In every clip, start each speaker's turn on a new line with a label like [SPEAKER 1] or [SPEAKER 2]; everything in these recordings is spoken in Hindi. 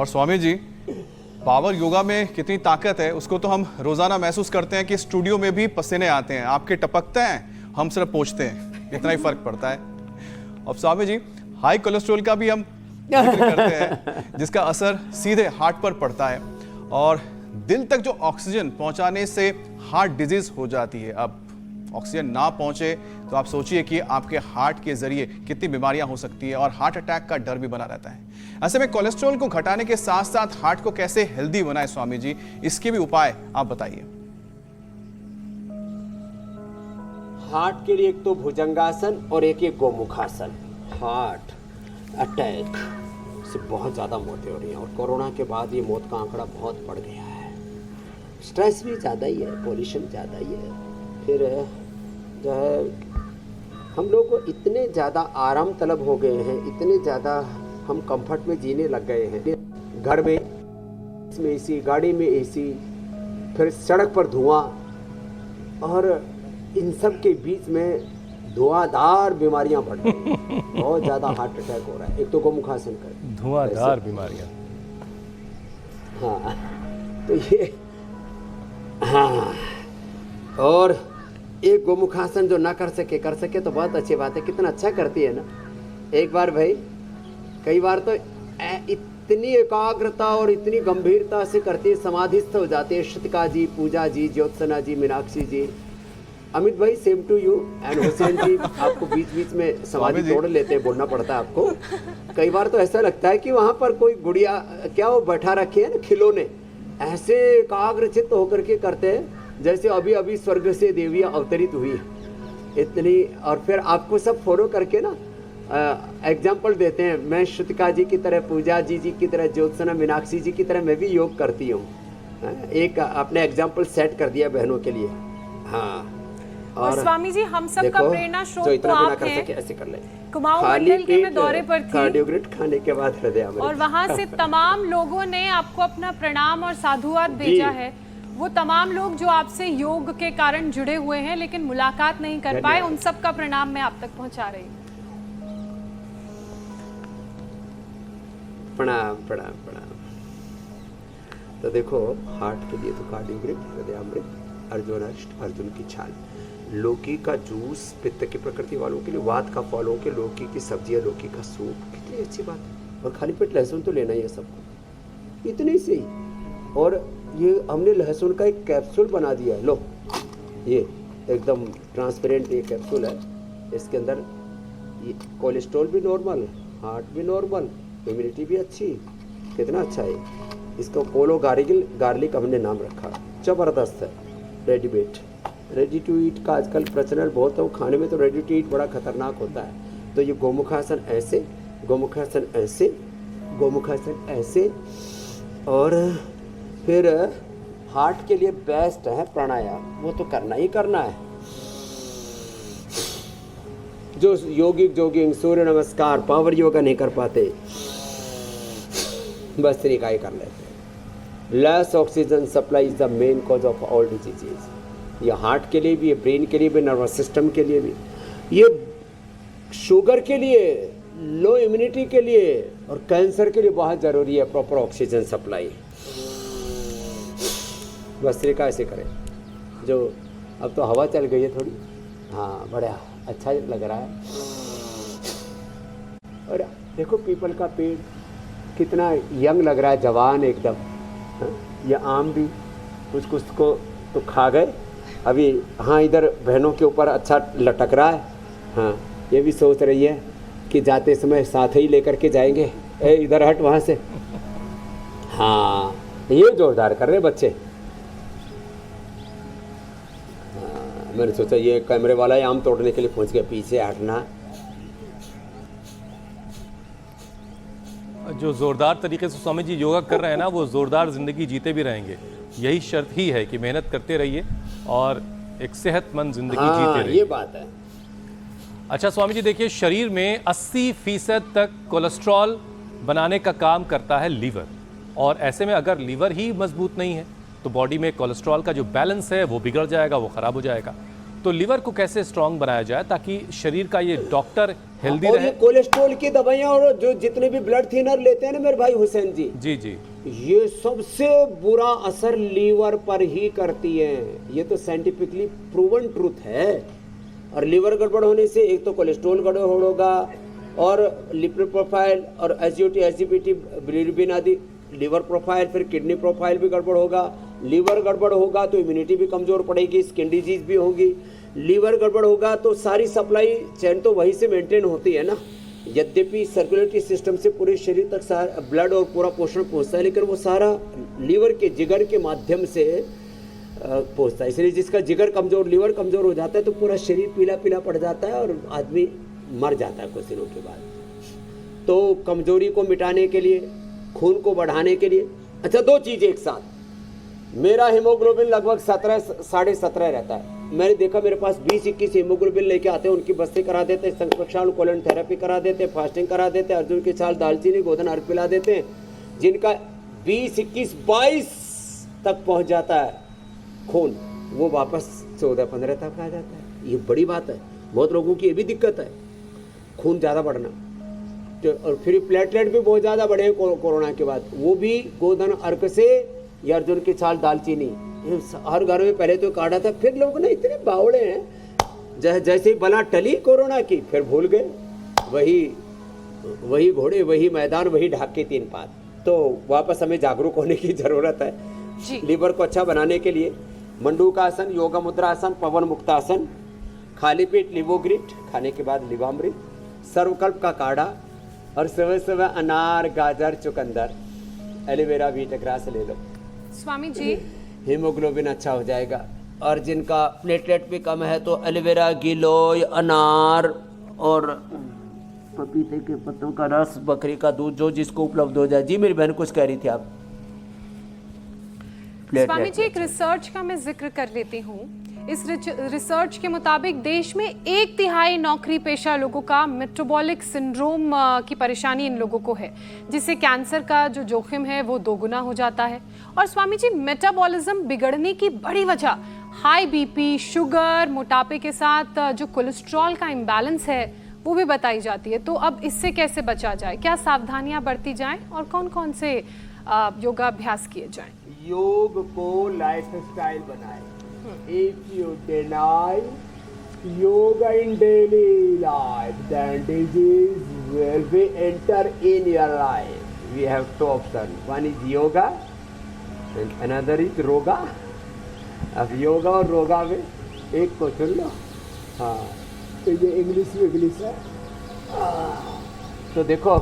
[SPEAKER 1] और स्वामी जी, पावर योगा में कितनी ताकत है उसको तो हम रोजाना महसूस करते हैं कि स्टूडियो में भी पसीने आते हैं, आपके टपकते हैं, हम सिर्फ पहुंचते हैं, इतना ही फर्क पड़ता है। अब स्वामी जी, हाई कोलेस्ट्रॉल का भी हम जिक्र करते हैं, जिसका असर सीधे हार्ट पर पड़ता है और दिल तक जो ऑक्सीजन पहुंचाने से हार्ट डिजीज हो जाती है। अब ऑक्सीजन ना पहुंचे तो आप सोचिए कि आपके हार्ट के जरिए कितनी बीमारियां हो सकती है और हार्ट अटैक का डर भी बना रहता है। ऐसे में कोलेस्ट्रॉल को घटाने के साथ साथ हार्ट को कैसे हेल्दी बनाए स्वामी जी, इसके भी उपाय आप बताइए।
[SPEAKER 2] हार्ट के लिए एक तो भुजंगासन और एक ये गोमुखासन। हार्ट अटैक से बहुत ज़्यादा मौतें हो रही हैं और कोरोना के बाद ये मौत का आंकड़ा बहुत बढ़ गया है। स्ट्रेस भी ज़्यादा ही है, पॉल्यूशन ज़्यादा ही है, फिर जो है हम लोग को इतने ज़्यादा आराम तलब हो गए हैं, इतने ज़्यादा हम कंफर्ट में जीने लग गए हैं। घर में इसमें एसी, गाड़ी में एसी, फिर सड़क पर धुआं, और इन सब के बीच में धुआंधार बीमारियां बढ़ रही हैं। बहुत ज़्यादा हार्ट अटैक हो रहा है। एक तो गोमुखासन कर,
[SPEAKER 3] धुआंधार बीमारियां।
[SPEAKER 2] हाँ, तो ये, हाँ, और एक गोमुखासन जो ना कर सके तो बहुत अच्छी बात है। कितना अच्छा करती है ना। एक बार भाई, कई बार तो इतनी एकाग्रता और इतनी गंभीरता से करती है, समाधिस्थ हो जाती है। श्रुतिका जी, पूजा जी, ज्योत्सना जी, मीनाक्षी जी, अमित भाई, same to you, and Hussain ji, आपको बीच बीच में समाधि तोड़ लेते हैं, बोलना पड़ता है आपको। कई बार तो ऐसा लगता है कि वहाँ पर कोई गुड़िया क्या वो बैठा रखे है ना, खिलौने, ऐसे एकाग्रचित्त होकर के करते हैं जैसे अभी अभी स्वर्ग से देवियाँ अवतरित हुई है इतनी। और फिर आपको सब फॉलो करके ना एग्जाम्पल देते हैं। मैं श्रुतिका जी की तरह, पूजा जी की तरह, ज्योत्सना, मीनाक्षी जी की तरह मैं भी योग करती हूँ। एक आपने एग्जाम्पल सेट कर दिया बहनों के लिए। हाँ,
[SPEAKER 4] और स्वामी जी, हम सब का प्रेरणा स्रोत तो आप हैं।
[SPEAKER 2] ऐसे कर ले।
[SPEAKER 4] कुमाऊं मंडल के मैं दौरे पर थी,
[SPEAKER 2] कार्डियोग्रेट खाने के बाद हृदय,
[SPEAKER 4] और वहाँ से तमाम लोगों ने आपको अपना प्रणाम और साधुवाद भेजा है। वो तमाम लोग जो आपसे योग के कारण जुड़े हुए हैं लेकिन मुलाकात नहीं कर पाए, उन सब का प्रणाम मैं आप तक पहुंचा रही हूँ।
[SPEAKER 2] प्रणाम प्रणाम प्रणाम। तो देखो, हार्ट के लिए तो कार्डियोग्रेट, हृदयामृत, अर्जुन अष्ट, अर्जुन की छाल, लौकी का जूस पित्त की प्रकृति वालों के लिए, वात का फलों के, लौकी की सब्जियां, लौकी का सूप, कितनी अच्छी बात है। और खाली पेट लहसुन तो लेना ही है सबको, इतनी सी। और ये हमने लहसुन का एक कैप्सूल बना दिया है, लो, ये एकदम ट्रांसपेरेंट ये कैप्सूल है। इसके अंदर ये कोलेस्ट्रॉल भी नॉर्मल, हार्ट भी नॉर्मल, इम्यूनिटी भी अच्छी, कितना अच्छा है। इसको पोलो गार्लिक हमने नाम रखा, ज़बरदस्त है। रेडीमेड, रेडी टू ईट का आजकल प्रचलन बहुत है। खाने में तो रेडी टू ईट बड़ा खतरनाक होता है। तो ये गोमुखासन ऐसे, गोमुखासन ऐसे, गोमुखासन ऐसे, और फिर हार्ट के लिए बेस्ट है प्राणायाम, वो तो करना ही करना है। जो योगिक जोगिंग, सूर्य नमस्कार, पावर योगा नहीं कर पाते, बस तरीका ही कर लेते। Less oxygen supply is the main cause of all diseases. ये हार्ट के लिए भी, ये ब्रेन के लिए भी, नर्वस सिस्टम के लिए भी, ये शुगर के लिए, लो इम्यूनिटी के लिए और कैंसर के लिए बहुत ज़रूरी है प्रॉपर ऑक्सीजन सप्लाई। बस तरीका ऐसे करें। जो अब तो हवा चल गई है थोड़ी, हाँ, बड़ा अच्छा लग रहा है। और देखो पीपल का पेड़ कितना यंग लग रहा है, जवान एकदम। ये आम भी कुछ कुछ को तो खा गए अभी। हाँ, इधर बहनों के ऊपर अच्छा लटक रहा है। हाँ, ये भी सोच रही है कि जाते समय साथ ही लेकर के जाएंगे। ए, इधर हट वहाँ से। हाँ, ये जोरदार कर रहे बच्चे। मैंने सोचा ये कैमरे वाला ही आम तोड़ने के लिए पहुंच गया, पीछे हटना।
[SPEAKER 3] जो जोरदार तरीके से स्वामी जी योगा कर रहे हैं ना, वो जोरदार जिंदगी जीते भी रहेंगे। यही शर्त ही है कि मेहनत करते रहिए और एक सेहतमंद जिंदगी जीते रहिए।
[SPEAKER 2] ये बात है।
[SPEAKER 3] अच्छा स्वामी जी, देखिए, शरीर में 80% तक कोलेस्ट्रॉल बनाने का काम करता है लीवर, और ऐसे में अगर लीवर ही मजबूत नहीं है तो बॉडी में कोलेस्ट्रॉल का जो बैलेंस है वो बिगड़ जाएगा, वो ख़राब हो जाएगा। तो लिवर को कैसे स्ट्रांग बनाया जाए ताकि शरीर का ये डॉक्टर हेल्दी
[SPEAKER 2] और
[SPEAKER 3] रहे?
[SPEAKER 2] ये कोलेस्ट्रॉल की दवाइयां और जो जितने भी ब्लड थिनर लेते हैं ना मेरे भाई हुसैन जी,
[SPEAKER 3] जी जी,
[SPEAKER 2] ये सबसे बुरा असर लीवर पर ही करती है। ये तो साइंटिफिकली प्रूवन ट्रूथ है। और लीवर गड़बड़ होने से एक तो कोलेस्ट्रॉल गड़बड़ होगा और लिपिड प्रोफाइल और एसजीओटी एसजीपीटी बिलिरुबिन आदि लीवर प्रोफाइल, फिर किडनी प्रोफाइल भी गड़बड़ होगा। लीवर गड़बड़ होगा तो इम्यूनिटी भी कमजोर पड़ेगी, स्किन डिजीज भी होगी। लीवर गड़बड़ होगा तो सारी सप्लाई चेन तो वहीं से मेंटेन होती है ना। यद्यपि सर्कुलेटरी सिस्टम से पूरे शरीर तक सारा ब्लड और पूरा पोषण पहुंचता है, लेकिन वो सारा लीवर के जिगर के माध्यम से पहुंचता है। इसलिए जिसका जिगर कमजोर, लीवर कमजोर हो जाता है तो पूरा शरीर पीला पीला पड़ जाता है और आदमी मर जाता है कुछ दिनों के बाद। तो कमजोरी को मिटाने के लिए, खून को बढ़ाने के लिए, अच्छा दो चीज़ एक साथ। मेरा हीमोग्लोबिन लगभग 17 साढ़े 17 रहता है। मैंने देखा मेरे पास 20-21 हीमोग्लोबिन लेके आते हैं, उनकी बस्ती करा देते हैं, संरक्षण कोलन थेरेपी करा देते हैं, फास्टिंग करा देते हैं, अर्जुन की छाल, दालचीनी, गोधन अर्क पिला देते हैं, जिनका 20-21-22 तक पहुंच जाता है खून, वो वापस 14-15 तक आ जाता है। ये बड़ी बात है। बहुत लोगों की ये भी दिक्कत है, खून ज़्यादा बढ़ना। और फिर प्लेटलेट भी बहुत ज़्यादा बढ़े कोरोना के बाद, वो भी गोधन अर्क से या अर्जुन की छाल, दालचीनी, हर घर में पहले तो काढ़ा था। फिर लोग ना इतने बावड़े हैं, जैसे ही बला टली कोरोना की फिर भूल गए। वही घोड़े, वही मैदान, वही ढाक के 3 पात। तो वापस हमें जागरूक होने की ज़रूरत है
[SPEAKER 4] जी।
[SPEAKER 2] लीवर को अच्छा बनाने के लिए मंडूकासन, योगा मुद्रासन, पवन मुक्तासन, खाली पेट लिवोग्रिट, खाने के बाद लिवामृत, सर्वकल्प का काढ़ा और सुबह सुबह अनार, गाजर, चुकंदर, एलोवेरा, बीट ग्रास ले लो।
[SPEAKER 4] स्वामी जी,
[SPEAKER 2] हीमोग्लोबिन अच्छा हो जाएगा। और जिनका प्लेटलेट भी कम है तो एलोवेरा, गिलोय, अनार और पपीते के पत्तों का रस, बकरी का दूध, जो जिसको उपलब्ध हो जाए। जी मेरी बहन कुछ कह रही थी आप?
[SPEAKER 4] स्वामी जी, एक रिसर्च का मैं जिक्र कर लेती हूँ। इस रिसर्च के मुताबिक देश में 1/3 नौकरी पेशा लोगों का मेटाबॉलिक सिंड्रोम की परेशानी इन लोगों को है, जिससे कैंसर का जो जोखिम है वो 2 गुना हो जाता है। और स्वामी जी, मेटाबॉलिज्म बिगड़ने की बड़ी वजह हाई बीपी, शुगर, मोटापे के साथ जो कोलेस्ट्रॉल का इम्बैलेंस है वो भी बताई जाती है। तो अब इससे कैसे बचा जाए? क्या सावधानियां बरती जाएं और कौन कौन से योगाभ्यास किए जाएं?
[SPEAKER 2] योग को लाइफस्टाइल बनाए। If you deny yoga in daily life, then disease will be enter in your life. We have 2 options. One is yoga and another is roga. अब योगा और रोगा में एक को चुन लो। हाँ, तो ये इंग्लिश है। तो देखो,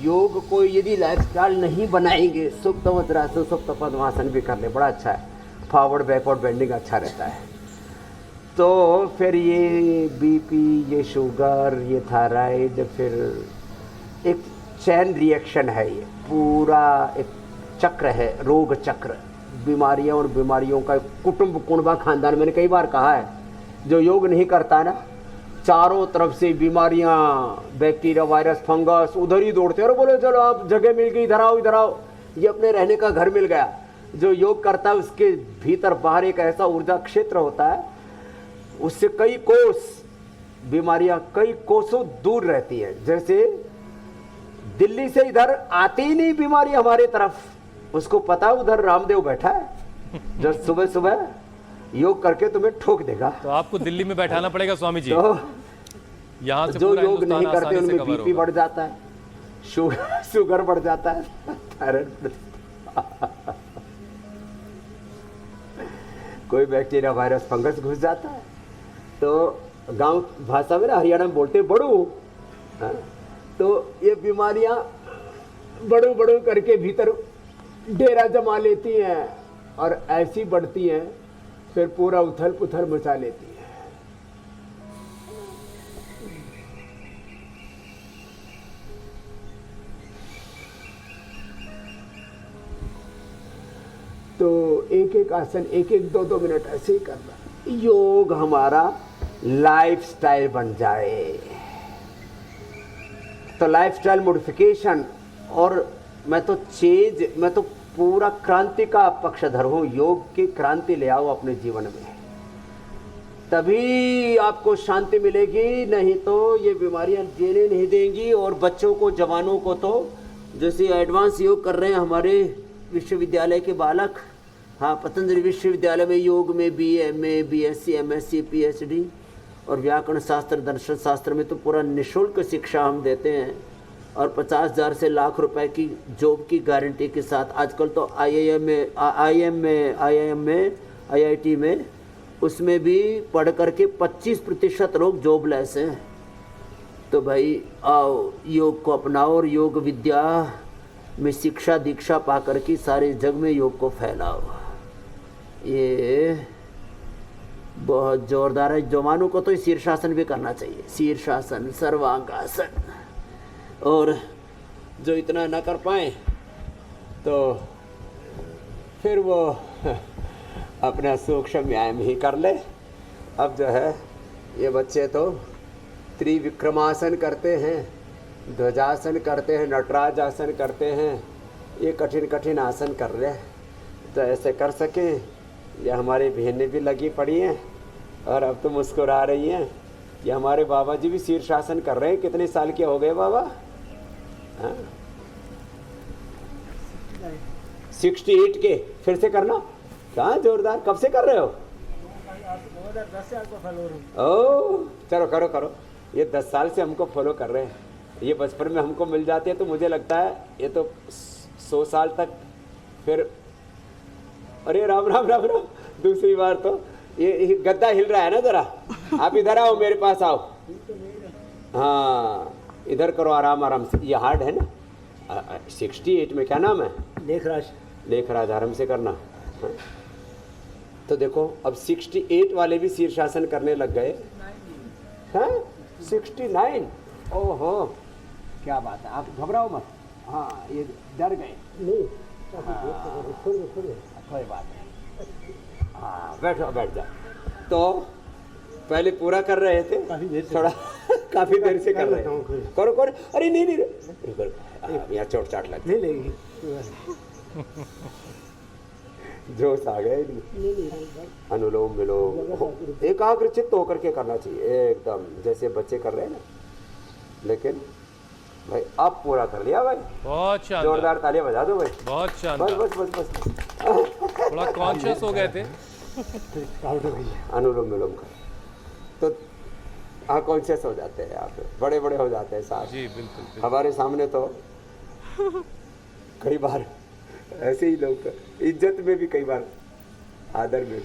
[SPEAKER 2] योग को यदि लाइफस्टाइल नहीं बनाएंगे, सुप्त वज्रासन, सुप्त पद्मासन भी कर ले, बड़ा अच्छा है। फॉरवर्ड बैकवर्ड बेंडिंग अच्छा रहता है। तो फिर ये बीपी, ये शुगर, ये थायराइड, फिर एक चैन रिएक्शन है। ये पूरा एक चक्र है, रोग चक्र, बीमारियां और बीमारियों का कुटुंब कुणबा खानदान। मैंने कई बार कहा है, जो योग नहीं करता है ना, चारों तरफ से बीमारियां, बैक्टीरिया, वायरस, फंगस उधर ही दौड़ते हैं और बोले चलो आप जगह मिल गई, इधर आओ इधर आओ, ये अपने रहने का घर मिल गया। जो योग करता है उसके भीतर बाहर एक ऐसा ऊर्जा क्षेत्र होता है, उससे कई कोस बीमारियां कई कोसों दूर रहती है। जैसे दिल्ली से इधर आती ही नहीं बीमारी हमारे तरफ, उसको पता है उधर रामदेव बैठा है जो सुबह सुबह योग करके तुम्हें ठोक देगा।
[SPEAKER 3] तो आपको दिल्ली में बैठाना पड़ेगा स्वामी जी।
[SPEAKER 2] तो
[SPEAKER 3] यहाँ से
[SPEAKER 2] जो
[SPEAKER 3] पूरा
[SPEAKER 2] योग नहीं
[SPEAKER 3] हिंदुस्तान
[SPEAKER 2] करते
[SPEAKER 3] आसानी से
[SPEAKER 2] उनमें
[SPEAKER 3] कवर
[SPEAKER 2] बीपी
[SPEAKER 3] होगा।
[SPEAKER 2] बढ़ जाता है, शुगर बढ़ जाता है, थायराइड कोई बैक्टीरिया, वायरस, फंगस घुस जाता है। तो गांव भाषा में ना, हरियाणा में बोलते बड़ू। तो ये बीमारियां बड़ू बड़ू करके भीतर डेरा जमा लेती हैं और ऐसी बढ़ती हैं, फिर पूरा उथल पुथल मचा लेती है। तो एक एक आसन, एक एक 2-2 मिनट ऐसे ही करना। योग हमारा लाइफस्टाइल बन जाए तो लाइफस्टाइल मॉडिफिकेशन, और मैं तो पूरा क्रांति का पक्षधर हूँ। योग की क्रांति ले आओ अपने जीवन में, तभी आपको शांति मिलेगी, नहीं तो ये बीमारियां जीने नहीं देंगी। और बच्चों को, जवानों को तो जैसे एडवांस योग कर रहे हैं हमारे विश्वविद्यालय के बालक, हाँ, पतंजलि विश्वविद्यालय में योग में BA, MA, BSc, MSc, PhD और व्याकरण शास्त्र, दर्शन शास्त्र में तो पूरा निःशुल्क शिक्षा हम देते हैं। और 50,000 से लाख रुपए की जॉब की गारंटी के साथ। आजकल तो IIM में, IIT में, उसमें भी पढ़ करके 25% लोग जॉबलेस हैं। तो भाई आओ, योग को अपनाओ और योग विद्या में शिक्षा दीक्षा पा करके सारे जग में योग को फैलाओ। ये बहुत जोरदार है। जवानों को तो शीर्षासन भी करना चाहिए, शीर्षासन, सर्वांगासन। और जो इतना ना कर पाए तो फिर वो अपना सूक्ष्म व्यायाम ही कर ले। अब जो है ये बच्चे तो त्रिविक्रमासन करते हैं, ध्वजासन करते हैं, नटराज आसन करते हैं, ये कठिन कठिन आसन कर रहे हैं। तो ऐसे कर सकें। ये हमारी बहनें भी लगी पड़ी हैं और अब तो मुस्कुरा रही हैं। ये हमारे बाबा जी भी शीर्षासन कर रहे हैं। कितने साल के हो गए बाबा? हाँ, 68 के। फिर से करना। कहाँ जोरदार, कब से कर रहे हो?
[SPEAKER 5] 2010 से आपको फॉलो हो।
[SPEAKER 2] ओह, चलो करो करो। ये 10 साल से हमको फॉलो कर रहे हैं। ये बचपन में हमको मिल जाते हैं तो मुझे लगता है ये तो 100 साल तक। फिर अरे राम राम राम राम। दूसरी बार तो ये गद्दा हिल रहा है ना जरा। आप इधर आओ, मेरे पास आओ। हाँ, इधर करो आराम आराम से। ये हार्ड है ना। 68 में क्या नाम है? लेखराज। आराम से करना। हाँ। तो देखो अब 68 वाले भी शीर्षासन करने लग गए हैं। 69। ओहो, क्या बात है। आप घबराओ मत। हाँ, ये डर गए नहीं। कोई बात नहीं। हाँ, बैठो, बैठ जाओ। तो पहले पूरा कर रहे थे, काफी देर से, थोड़ा काफी देर से कर रहे हैं। करो करो। अरे नहीं नहीं, यहाँ चोट चाट लग नहीं जोश आ गया। अनुलोम विलोम एकाग्र चित्त होकर के करना चाहिए एकदम, जैसे बच्चे कर रहे हैं ना। लेकिन भाई अब पूरा कर लिया भाई।
[SPEAKER 3] बहुत शानदार,
[SPEAKER 2] जोरदार तालियां बजा दो भाई।
[SPEAKER 3] बहुत शानदार।
[SPEAKER 2] बस बस बस बस।
[SPEAKER 3] थोड़ा कॉन्शियस हो गए थे।
[SPEAKER 2] अनुलोम विलोम का तो हाँ, कॉन्शियस हो जाते हैं, आप बड़े बड़े हो जाते हैं साथ।
[SPEAKER 3] जी बिल्कुल।
[SPEAKER 2] हमारे सामने तो कई बार ऐसे ही लोग, इज्जत में भी कई बार, आदर में